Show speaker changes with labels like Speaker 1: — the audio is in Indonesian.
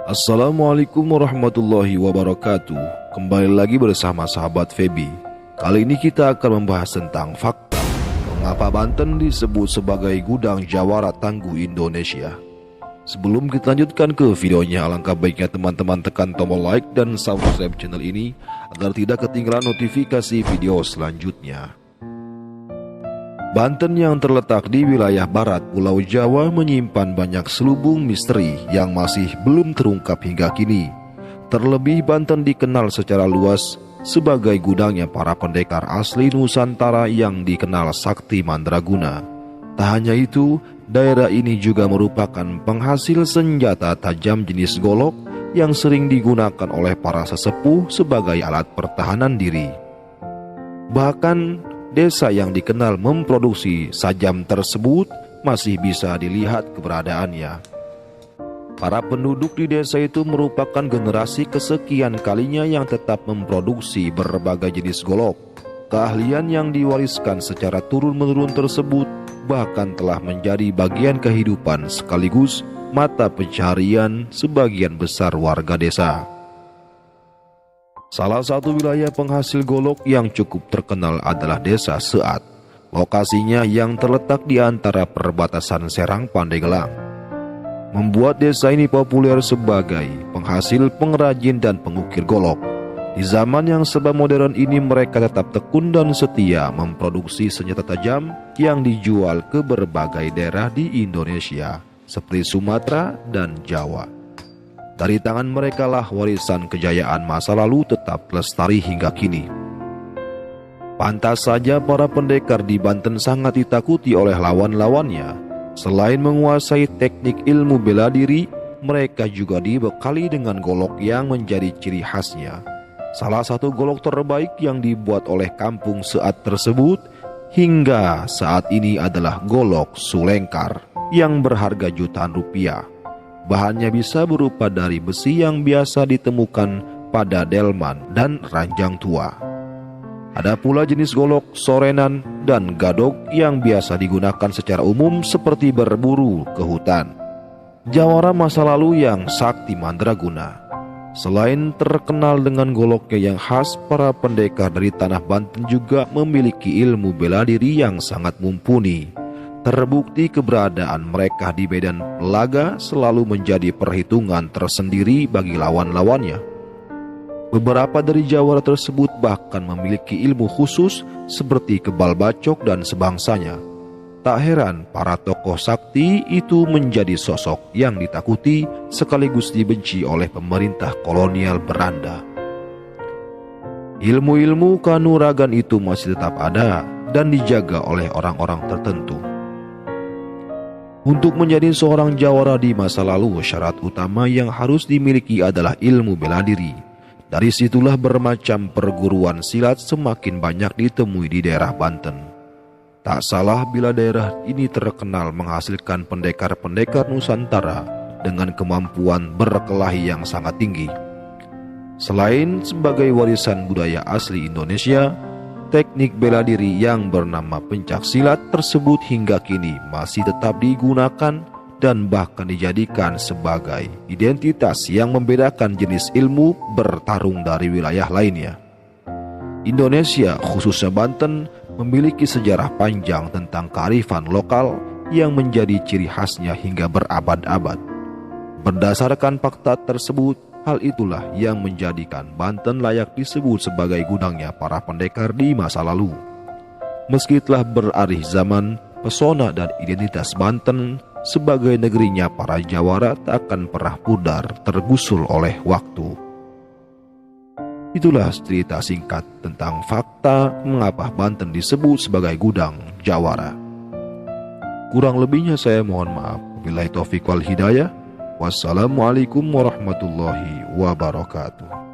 Speaker 1: Assalamualaikum warahmatullahi wabarakatuh. Kembali lagi bersama sahabat Febi. Kali ini kita akan membahas tentang fakta mengapa Banten disebut sebagai gudang jawara tangguh Indonesia. Sebelum kita lanjutkan ke videonya, alangkah baiknya teman-teman tekan tombol like dan subscribe channel ini agar tidak ketinggalan notifikasi video selanjutnya. Banten yang terletak di wilayah barat Pulau Jawa menyimpan banyak selubung misteri yang masih belum terungkap hingga kini. Terlebih Banten dikenal secara luas sebagai gudangnya para pendekar asli Nusantara yang dikenal sakti mandraguna. Tak hanya itu, daerah ini juga merupakan penghasil senjata tajam jenis golok yang sering digunakan oleh para sesepuh sebagai alat pertahanan diri. Bahkan desa yang dikenal memproduksi sajam tersebut masih bisa dilihat keberadaannya. Para penduduk di desa itu merupakan generasi kesekian kalinya yang tetap memproduksi berbagai jenis golok. Keahlian yang diwariskan secara turun-menurun tersebut bahkan telah menjadi bagian kehidupan sekaligus mata pencaharian sebagian besar warga desa. Salah satu wilayah penghasil golok yang cukup terkenal adalah Desa Seat. Lokasinya yang terletak di antara perbatasan Serang Pandeglang membuat desa ini populer sebagai penghasil, pengrajin, dan pengukir golok. Di zaman yang serba modern ini mereka tetap tekun dan setia memproduksi senjata tajam yang dijual ke berbagai daerah di Indonesia seperti Sumatera dan Jawa. Dari tangan mereka lah warisan kejayaan masa lalu tetap lestari hingga kini. Pantas saja para pendekar di Banten sangat ditakuti oleh lawan-lawannya. Selain menguasai teknik ilmu bela diri, mereka juga dibekali dengan golok yang menjadi ciri khasnya. Salah satu golok terbaik yang dibuat oleh kampung Seat tersebut hingga saat ini adalah golok Sulengkar yang berharga jutaan rupiah. Bahannya bisa berupa dari besi yang biasa ditemukan pada delman dan ranjang tua. Ada pula jenis golok sorenan dan gadok yang biasa digunakan secara umum seperti berburu ke hutan. Jawara masa lalu yang sakti mandraguna. Selain terkenal dengan goloknya yang khas, para pendekar dari tanah Banten juga memiliki ilmu bela diri yang sangat mumpuni. Terbukti keberadaan mereka di medan laga selalu menjadi perhitungan tersendiri bagi lawan-lawannya. Beberapa dari jawara tersebut bahkan memiliki ilmu khusus seperti kebal bacok dan sebangsanya. Tak heran para tokoh sakti itu menjadi sosok yang ditakuti sekaligus dibenci oleh pemerintah kolonial Belanda. Ilmu-ilmu kanuragan itu masih tetap ada dan dijaga oleh orang-orang tertentu. Untuk menjadi seorang jawara di masa lalu, syarat utama yang harus dimiliki adalah ilmu bela diri. Dari situlah bermacam perguruan silat semakin banyak ditemui di daerah Banten. Tak salah bila daerah ini terkenal menghasilkan pendekar-pendekar Nusantara dengan kemampuan berkelahi yang sangat tinggi. Selain sebagai warisan budaya asli Indonesia, teknik bela diri yang bernama pencak silat tersebut hingga kini masih tetap digunakan dan bahkan dijadikan sebagai identitas yang membedakan jenis ilmu bertarung dari wilayah lainnya. Indonesia, khususnya Banten, memiliki sejarah panjang tentang kearifan lokal yang menjadi ciri khasnya hingga berabad-abad. Berdasarkan fakta tersebut, hal itulah yang menjadikan Banten layak disebut sebagai gudangnya para pendekar di masa lalu. Meski telah beralih zaman, pesona dan identitas Banten sebagai negerinya para jawara tak akan pernah pudar tergusul oleh waktu. Itulah cerita singkat tentang fakta mengapa Banten disebut sebagai gudang jawara. Kurang lebihnya saya mohon maaf. Wabillahi taufiq wal hidayah. Wassalamualaikum warahmatullahi wabarakatuh.